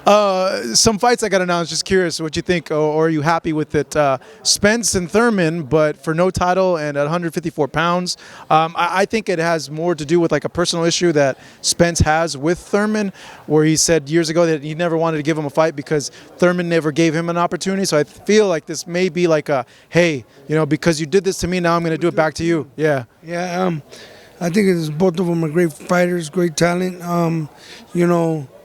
Some fights I got announced. Just curious what you think, or are you happy with it? Spence and Thurman, but for no title and at 154 pounds. I think it has more to do with like a personal issue that Spence has with Thurman, where he said years ago that he never wanted to give him a fight because Thurman never gave him an opportunity. So I feel like this may be like a, hey, because you did this to me, now I'm going to do it back to you. Yeah. Yeah. I think both of them are great fighters, great talent.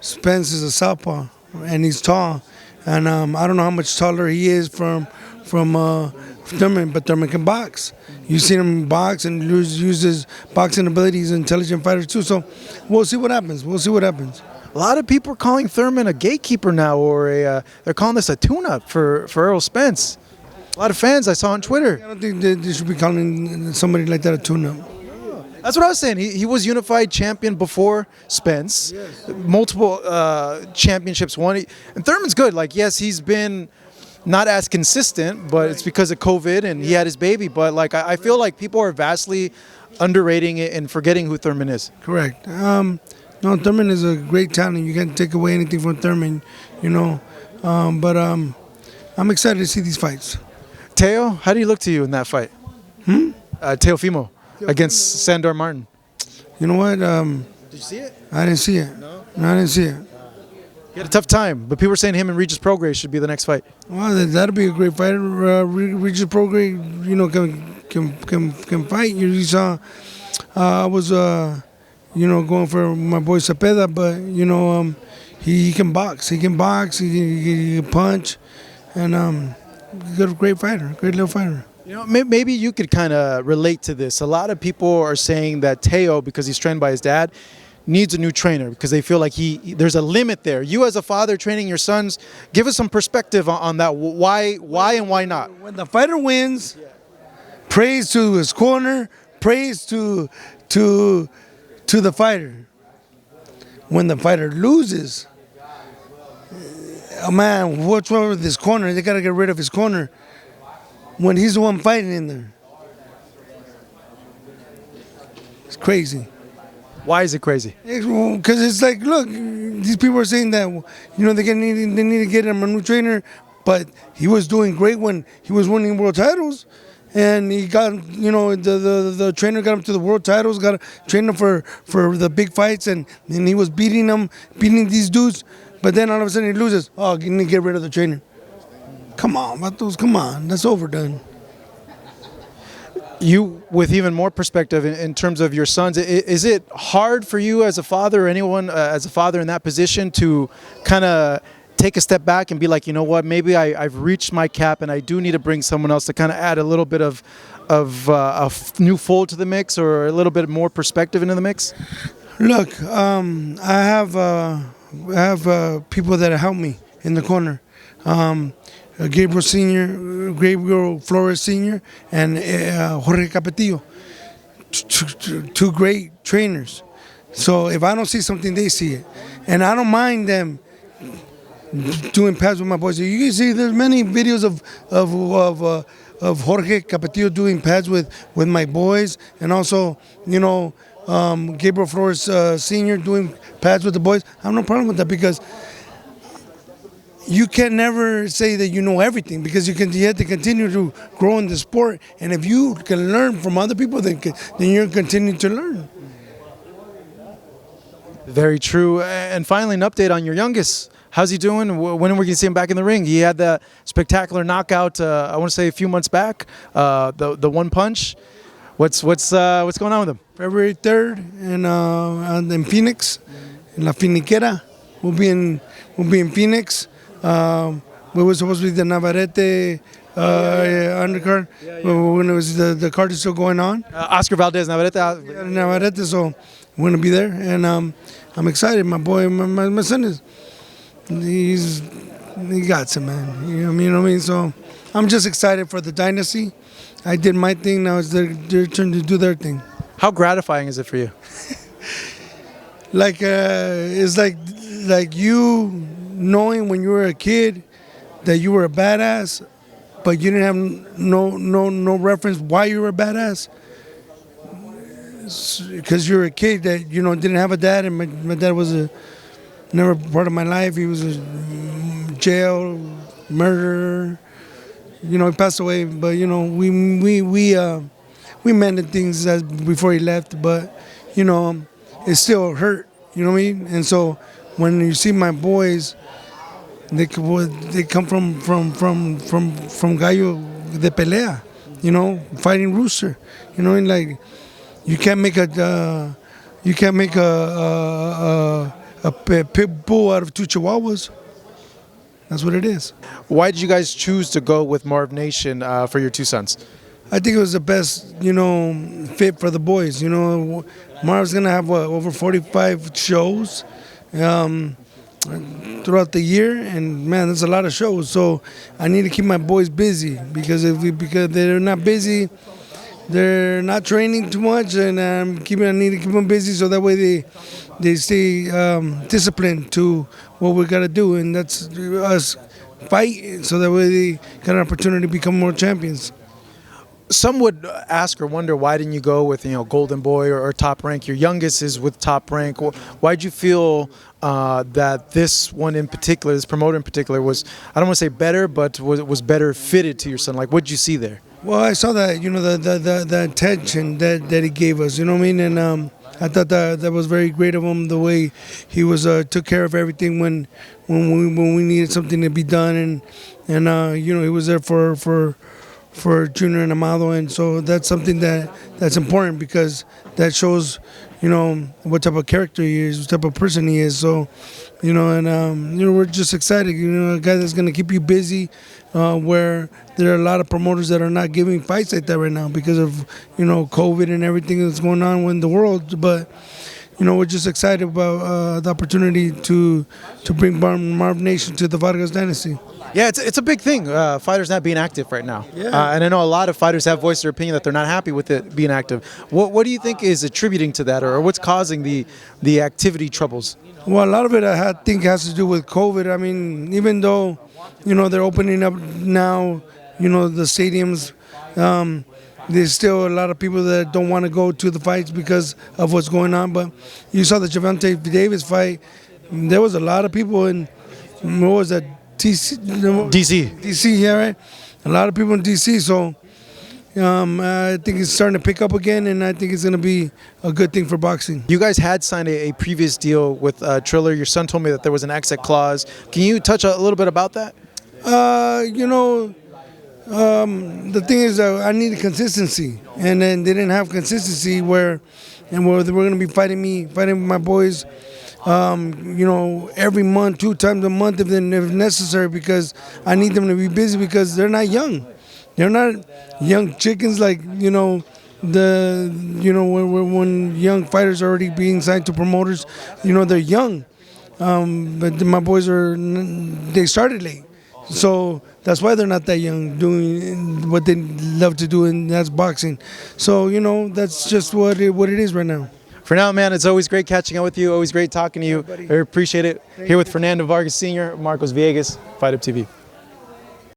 Spence is a southpaw, and he's tall. And I don't know how much taller he is from Thurman, but Thurman can box. You've seen him box and use his boxing abilities. He's an intelligent fighter too. So we'll see what happens. A lot of people are calling Thurman a gatekeeper now, or they're calling this a tune-up for Errol Spence. A lot of fans I saw on Twitter. I don't think they should be calling somebody like that a tune-up. That's what I was saying. He was unified champion before Spence. Yes. Multiple championships won. And Thurman's good. Like, yes, he's been not as consistent, but it's because of COVID and he had his baby. But, like, I feel like people are vastly underrating it and forgetting who Thurman is. Correct. No, Thurman is a great talent. You can't take away anything from Thurman, But I'm excited to see these fights. Teo, how do you look to you in that fight? Teofimo against Sandor Martin. You know what? Did you see it? I didn't see it. No, I didn't see it. He had a tough time, but people were saying him and Regis Prograis should be the next fight. Well, that'll be a great fight. Regis Prograis, can fight. You saw, I was, going for my boy Cepeda, but he can box. He can punch, and great fighter, great little fighter. Maybe you could kind of relate to this. A lot of people are saying that Teo, because he's trained by his dad, needs a new trainer because they feel like there's a limit there. You as a father training your sons, give us some perspective on that. Why and why not? When the fighter wins, praise to his corner, praise to the fighter. When the fighter loses, oh man, what's wrong with his corner? They got to get rid of his corner. When he's the one fighting in there. It's crazy. Why is it crazy? Because it's like, look, these people are saying that, they need to get him a new trainer, but he was doing great when he was winning world titles. And he got, the trainer got him to the world titles, got trained him for the big fights, and he was beating these dudes. But then all of a sudden he loses. Oh, you need to get rid of the trainer. Come on, Matos, come on. That's overdone. You, with even more perspective in terms of your sons, is it hard for you as a father or anyone as a father in that position to kind of take a step back and be like, you know what, maybe I've reached my cap and I do need to bring someone else to kind of add a little bit of a new fold to the mix or a little bit more perspective into the mix? Look, I have people that help me in the corner. Gabriel Flores Sr. and Jorge Capetillo, two great trainers. So if I don't see something, they see it. And I don't mind them doing pads with my boys. You can see there's many videos of Jorge Capetillo doing pads with my boys, and also, Gabriel Flores Sr. doing pads with the boys. I have no problem with that because you can never say that you know everything because you have to continue to grow in the sport. And if you can learn from other people, then you're continuing to learn. Very true. And finally, an update on your youngest. How's he doing? When are we going to see him back in the ring? He had that spectacular knockout, I want to say a few months back, the one punch. What's going on with him? February 3rd in Phoenix, in La Finiquera. We'll be in Phoenix. We were supposed to be the Navarrete undercard. When it was the card is still going on. Oscar Valdez Navarrete. Navarrete, so we're gonna be there, and I'm excited. My boy, my son he got some, man. You know what I mean? So I'm just excited for the dynasty. I did my thing. Now it's their turn to do their thing. How gratifying is it for you? It's like you knowing when you were a kid that you were a badass, but you didn't have no reference why you were a badass. Because you're a kid that didn't have a dad, and my dad was never part of my life. He was in jail, murder. You know, he passed away, but you know, we mended things as before he left. But you know, it still hurt. You know what I mean? And so when you see my boys, they come from gallo de pelea. You know, fighting rooster. You know, and like you can't make a pit bull out of two chihuahuas. That's what it is. Why did you guys choose to go with Marv Nation for your two sons? I think it was the best, you know, fit for the boys. You know, Marv's gonna have over 45 shows throughout the year, and man, there's a lot of shows. So I need to keep my boys busy because because they're not busy, they're not training too much, and I need to keep them busy so that way they stay disciplined to what we gotta do, and that's us fight so that way they got an opportunity to become more champions. Some would ask or wonder, why didn't you go with, Golden Boy or Top Rank? Your youngest is with Top Rank. Why did you feel that this one in particular, this promoter in particular, was, I don't want to say better, but was better fitted to your son? Like, what did you see there? Well, I saw that, you know, the attention that he gave us, you know what I mean? And I thought that was very great of him, the way he was took care of everything when we needed something to be done, and you know, he was there for Junior and Amado, and so that's something that's important because that shows, you know, what type of character he is, what type of person he is. So, you know, and you know, we're just excited. You know, a guy that's gonna keep you busy, where there are a lot of promoters that are not giving fights like that right now because of, you know, COVID and everything that's going on in the world. But you know, we're just excited about the opportunity to bring Marv Nation to the Vargas dynasty. Yeah, it's a big thing. Fighters not being active right now, and I know a lot of fighters have voiced their opinion that they're not happy with it being active. What do you think is attributing to that, or what's causing the activity troubles? Well, a lot of it I think has to do with COVID. I mean, even though, you know, they're opening up now, you know, the stadiums, there's still a lot of people that don't want to go to the fights because of what's going on. But you saw the Gervonta Davis fight. There was a lot of people in, what was that, DC, yeah, right? A lot of people in DC. So I think it's starting to pick up again, and I think it's going to be a good thing for boxing. You guys had signed a previous deal with Triller. Your son told me that there was an exit clause. Can you touch a little bit about that? You know, the thing is that I needed consistency, and then they didn't have consistency where they were going to be fighting with my boys, you know, every month, 2 times a month if necessary, because I need them to be busy because they're not young. They're not young chickens like, you know, when young fighters are already being signed to promoters, you know, they're young. But my boys they started late. So that's why they're not that young doing what they love to do, and that's boxing. So, you know, that's just what it is right now. For now, man, it's always great catching up with you. Always great talking to you. I appreciate it. Here with Fernando Vargas Sr., Marcos Villegas, Fight Up TV.